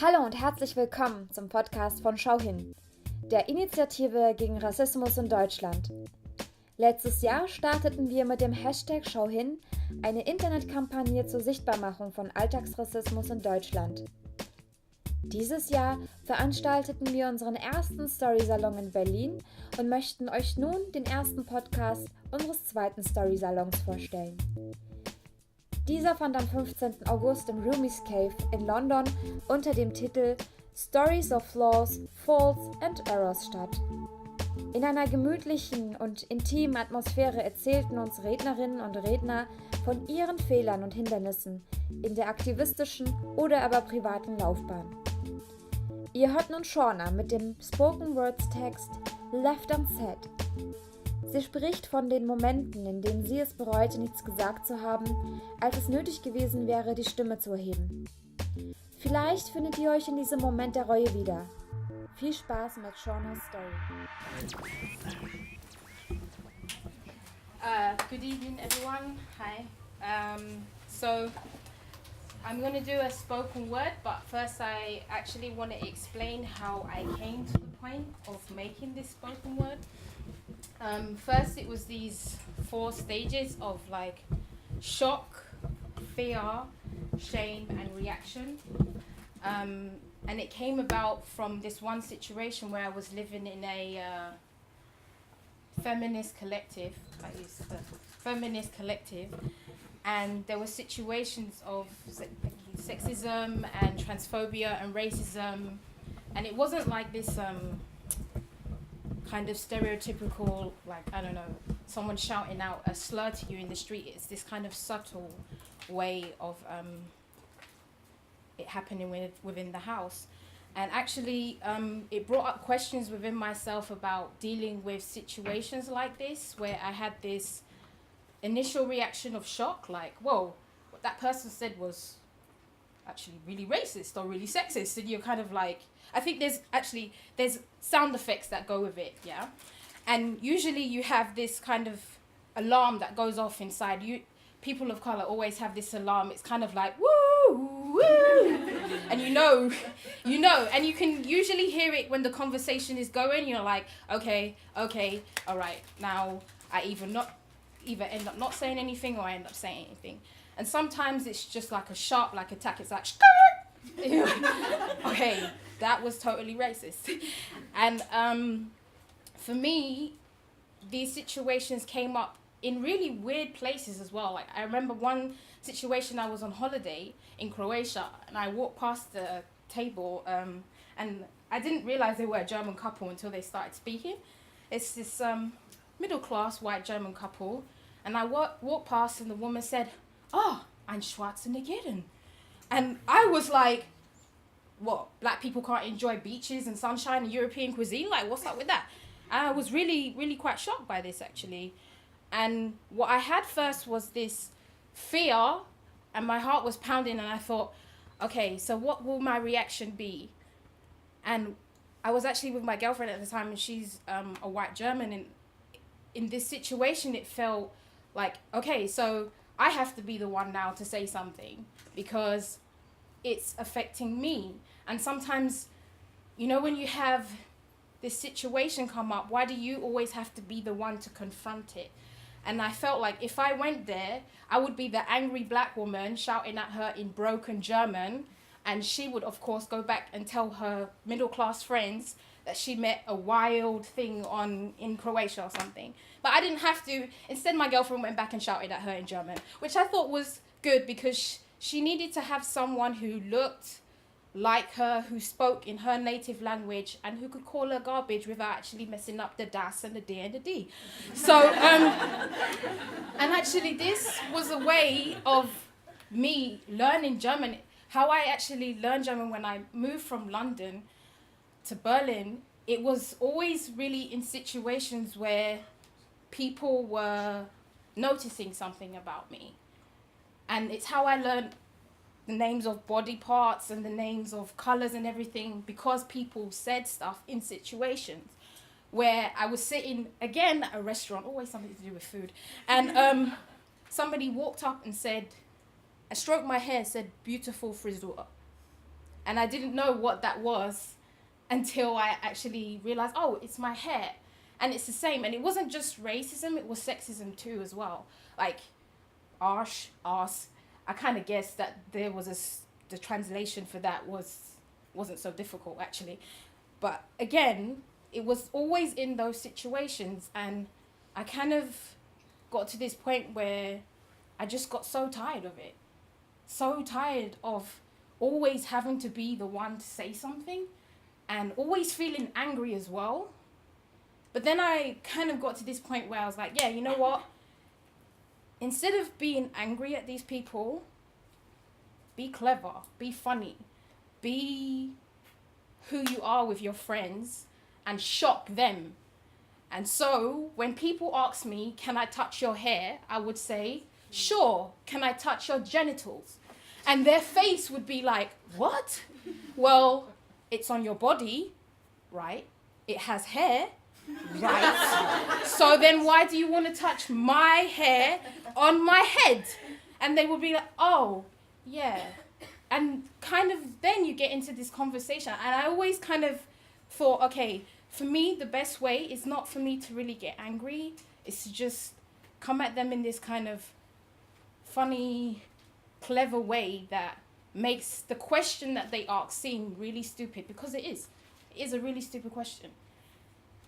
Hallo und herzlich willkommen zum Podcast von Schau hin, der Initiative gegen Rassismus in Deutschland. Letztes Jahr starteten wir mit dem Hashtag Schau hin eine Internetkampagne zur Sichtbarmachung von Alltagsrassismus in Deutschland. Dieses Jahr veranstalteten wir unseren ersten Story Salon in Berlin und möchten euch nun den ersten Podcast unseres zweiten Story Salons vorstellen. Dieser fand am 15. August im Rumi's Cave in London unter dem Titel Stories of Flaws, Faults and Errors statt. In einer gemütlichen und intimen Atmosphäre erzählten uns Rednerinnen und Redner von ihren Fehlern und Hindernissen in der aktivistischen oder aber privaten Laufbahn. Ihr hört nun Shana mit dem Spoken Words Text Left Unsaid. Sie spricht von den Momenten, in denen sie es bereute, nichts gesagt zu haben, als es nötig gewesen wäre, die Stimme zu erheben. Vielleicht findet ihr euch in diesem Moment der Reue wieder. Viel Spaß mit Shanas Story. Good evening, everyone. Hi. So I'm going to do a spoken word, but first I actually want to explain how I came to the point of making this spoken word. First, it was these 4 stages of like shock, fear, shame, and reaction. And it came about from this one situation where I was living in a feminist collective, and there were situations of sexism and transphobia and racism, and it wasn't like this kind of stereotypical, like, I don't know, someone shouting out a slur to you in the street. It's this kind of subtle way of it happening within the house. And actually, it brought up questions within myself about dealing with situations like this, where I had this initial reaction of shock, like, whoa, what that person said was actually really racist or really sexist. And you're kind of like, I think there's sound effects that go with it, yeah? And usually you have this kind of alarm that goes off inside you. People of color always have this alarm. It's kind of like, woo, woo. And you know, and you can usually hear it when the conversation is going. You're like, okay, all right. Now I either end up not saying anything or I end up saying anything. And sometimes it's just like a sharp like attack. It's like, okay, that was totally racist. And for me, these situations came up in really weird places as well. Like, I remember one situation, I was on holiday in Croatia and I walked past the table and I didn't realize they were a German couple until they started speaking. It's this middle-class white German couple, and I walked past and the woman said, "Oh, I'm Schwarzeneggerin." And I was like, what, black people can't enjoy beaches and sunshine and European cuisine? Like, what's up with that? And I was really, really quite shocked by this, actually. And what I had first was this fear, and my heart was pounding, and I thought, okay, so what will my reaction be? And I was actually with my girlfriend at the time, and she's a white German, and in this situation, it felt like, okay, so I have to be the one now to say something, because it's affecting me. And sometimes, you know, when you have this situation come up, why do you always have to be the one to confront it? And I felt like if I went there, I would be the angry black woman shouting at her in broken German, and she would, of course, go back and tell her middle-class friends that she met a wild thing in Croatia or something. But I didn't have to. Instead, my girlfriend went back and shouted at her in German, which I thought was good, because she needed to have someone who looked like her, who spoke in her native language, and who could call her garbage without actually messing up the das and the d and the d. So, and actually this was a way of me learning German. How I actually learned German when I moved from London to Berlin, it was always really in situations where people were noticing something about me. And it's how I learned the names of body parts and the names of colors and everything, because people said stuff in situations where I was sitting, again, at a restaurant, always something to do with food, and somebody walked up and said, I stroked my hair and said, "Beautiful frisur." And I didn't know what that was until I actually realized, oh, it's my hair. And it's the same. And it wasn't just racism, it was sexism too as well. Like, arse. I kind of guessed that there was the translation for that wasn't so difficult, actually. But again, it was always in those situations. And I kind of got to this point where I just got so tired of it. So tired of always having to be the one to say something and always feeling angry as well. But then I kind of got to this point where I was like, yeah, you know what? Instead of being angry at these people, be clever, be funny, be who you are with your friends and shock them. And so when people ask me, can I touch your hair? I would say, sure, can I touch your genitals? And their face would be like, what? Well, it's on your body, right? It has hair, right? So then why do you want to touch my hair on my head? And they would be like, oh, yeah. And kind of then you get into this conversation. And I always kind of thought, okay, for me, the best way is not for me to really get angry. It's to just come at them in this kind of funny, clever way that makes the question that they ask seem really stupid, because it is a really stupid question.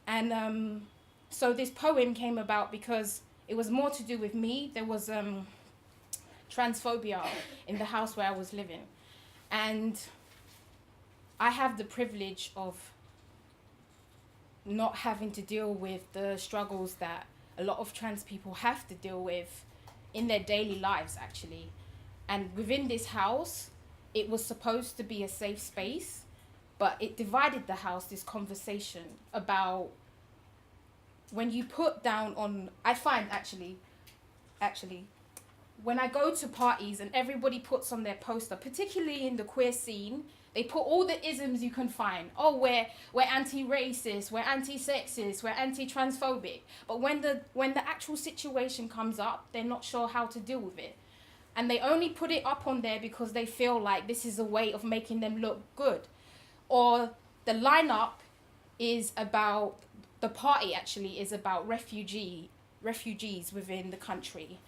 And so this poem came about because it was more to do with me. There was transphobia in the house where I was living, and I have the privilege of not having to deal with the struggles that a lot of trans people have to deal with in their daily lives, actually. And within this house, it was supposed to be a safe space, but it divided the house, this conversation about when you put down on, I find actually, when I go to parties and everybody puts on their poster, particularly in the queer scene, they put all the isms you can find. Oh, we're anti-racist, we're anti-sexist, we're anti-transphobic. But when the actual situation comes up, they're not sure how to deal with it. And they only put it up on there because they feel like this is a way of making them look good. Or the lineup is about, the party actually is about refugees within the country.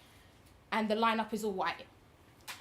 And the lineup is all white.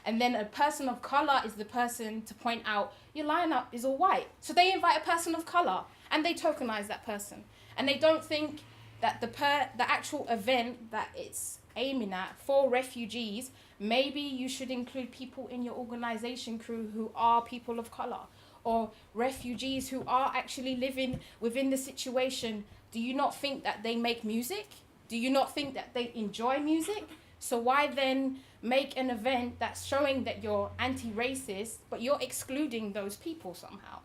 And then a person of color is the person to point out, your lineup is all white. So they invite a person of color and they tokenize that person. And they don't think that the actual event that it's aiming at for refugees, maybe you should include people in your organization crew who are people of color, or refugees who are actually living within the situation. Do you not think that they make music? Do you not think that they enjoy music? So why then make an event that's showing that you're anti-racist, but you're excluding those people somehow?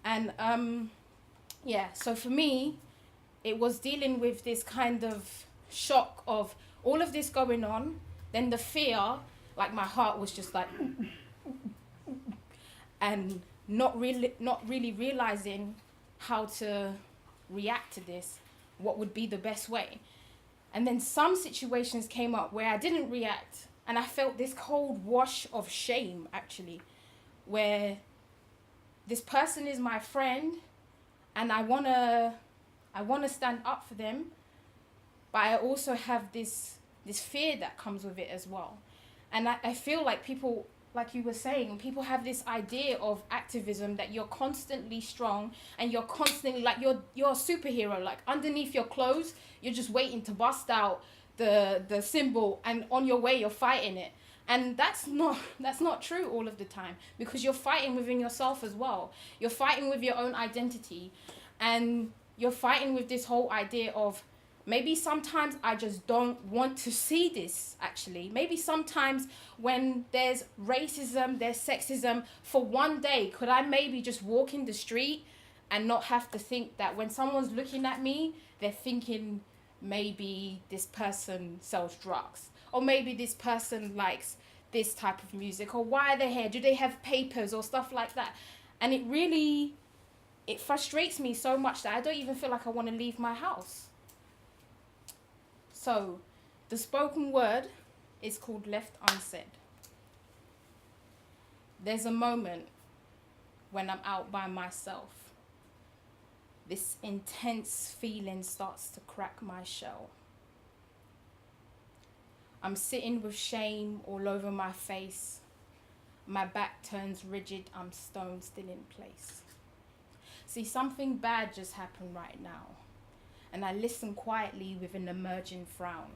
And so for me, it was dealing with this kind of shock of all of this going on, then the fear, like my heart was just like, and not really realizing how to react to this, what would be the best way. And then some situations came up where I didn't react, and I felt this cold wash of shame, actually, where this person is my friend, and I wanna stand up for them, but I also have this fear that comes with it as well. And I feel like people, like you were saying, people have this idea of activism that you're constantly strong and you're constantly like you're a superhero. Like underneath your clothes, you're just waiting to bust out the symbol, and on your way you're fighting it. And that's not true all of the time, because you're fighting within yourself as well. You're fighting with your own identity, and you're fighting with this whole idea of, maybe sometimes I just don't want to see this, actually. Maybe sometimes when there's racism, there's sexism, for one day, could I maybe just walk in the street and not have to think that when someone's looking at me, they're thinking maybe this person sells drugs, or maybe this person likes this type of music, or why are they here? Do they have papers or stuff like that? And it frustrates me so much that I don't even feel like I want to leave my house. So, the spoken word is called Left Unsaid. There's a moment when I'm out by myself. This intense feeling starts to crack my shell. I'm sitting with shame all over my face. My back turns rigid, I'm stone still in place. See, something bad just happened right now, and I listen quietly with an emerging frown.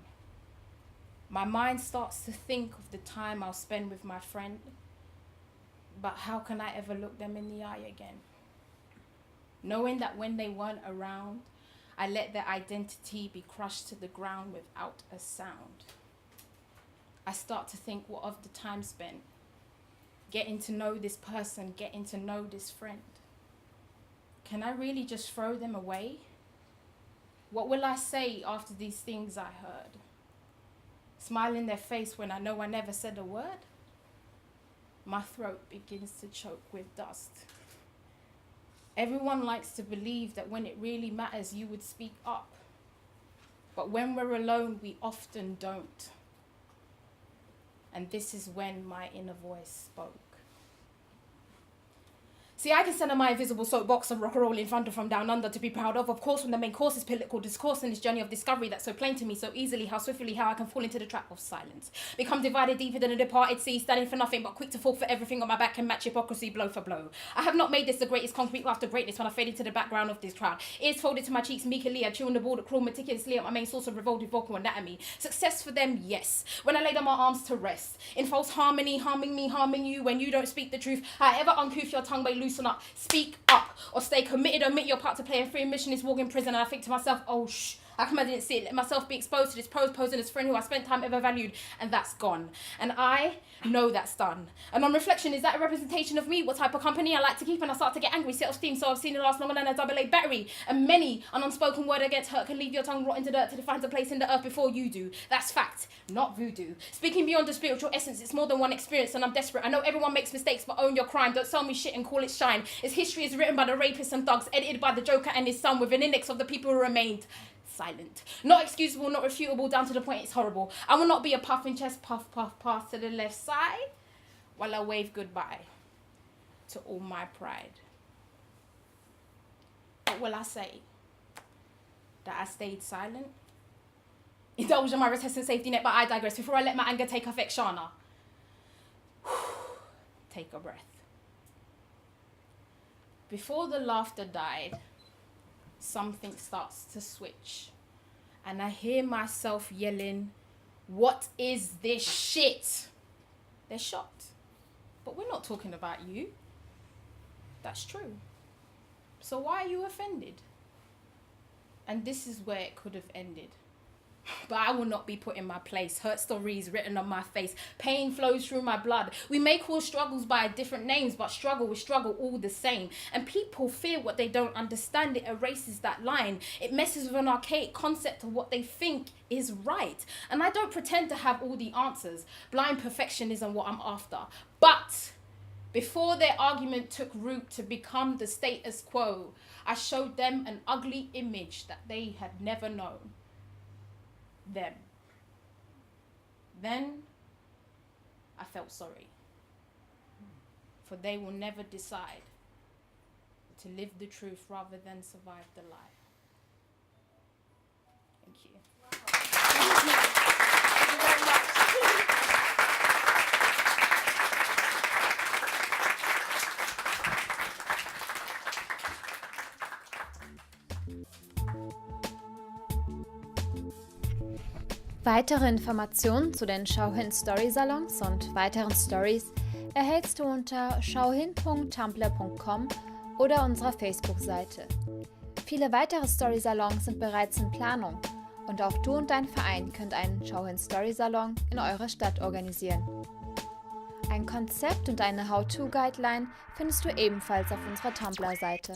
My mind starts to think of the time I'll spend with my friend, but how can I ever look them in the eye again? Knowing that when they weren't around, I let their identity be crushed to the ground without a sound. I start to think, what of the time spent? Getting to know this person, getting to know this friend. Can I really just throw them away? What will I say after these things I heard? Smile in their face when I know I never said a word? My throat begins to choke with dust. Everyone likes to believe that when it really matters, you would speak up. But when we're alone, we often don't. And this is when my inner voice spoke. See, I can stand on my invisible soapbox and rock a roll in thunder from down under to be proud of course, when the main course is political discourse and this journey of discovery that's so plain to me so easily, how swiftly, how I can fall into the trap of silence. Become divided deeper than a departed sea, standing for nothing but quick to fall for everything on my back and match hypocrisy blow for blow. I have not made this the greatest concrete path to greatness when I fade into the background of this crowd. Ears folded to my cheeks meekly, I chew on the ball that crawl meticulously at my main source of revolted vocal anatomy. Success for them, yes. When I lay down my arms to rest, in false harmony, harming me, harming you, when you don't speak the truth, however uncouth your tongue may loosen up, speak up or stay committed, omit your part to play in free mission is walk in prison. And I think to myself, oh how come I didn't see it? Let myself be exposed to this posing this friend who I spent time ever valued, and that's gone. And I know that's done. And on reflection, is that a representation of me? What type of company I like to keep? And I start to get angry, self-esteem, so I've seen it last longer than a AA battery. And many an unspoken word against hurt can leave your tongue rot into dirt till it finds a place in the earth before you do. That's fact, not voodoo. Speaking beyond the spiritual essence, it's more than one experience, and I'm desperate. I know everyone makes mistakes, but own your crime. Don't sell me shit and call it shine. Its history is written by the rapists and thugs, edited by the Joker and his son, with an index of the people who remained silent. Not excusable, not refutable, down to the point it's horrible. I will not be a puffing chest, puff, puff, pass to the left side, while I wave goodbye to all my pride. What will I say? That I stayed silent? Indulge in my reticent safety net, but I digress. Before I let my anger take effect, Shana, take a breath. Before the laughter died, something starts to switch, and I hear myself yelling, what is this shit? They're shocked, but we're not talking about you. That's true. So why are you offended? And this is where it could have ended. But I will not be put in my place. Hurt stories written on my face. Pain flows through my blood. We may call struggles by different names, but struggle is struggle all the same. And people fear what they don't understand. It erases that line. It messes with an archaic concept of what they think is right. And I don't pretend to have all the answers. Blind perfection isn't what I'm after. But before their argument took root to become the status quo, I showed them an ugly image that they had never known. Them. Then I felt sorry, for they will never decide to live the truth rather than survive the lie. Thank you. Wow. Thank you very much. Weitere Informationen zu den Schauhin Story Salons und weiteren Stories erhältst du unter schauhin.tumblr.com oder unserer Facebook-Seite. Viele weitere Story Salons sind bereits in Planung und auch du und dein Verein könnt einen Schauhin Story Salon in eurer Stadt organisieren. Ein Konzept und eine How-To-Guideline findest du ebenfalls auf unserer Tumblr-Seite.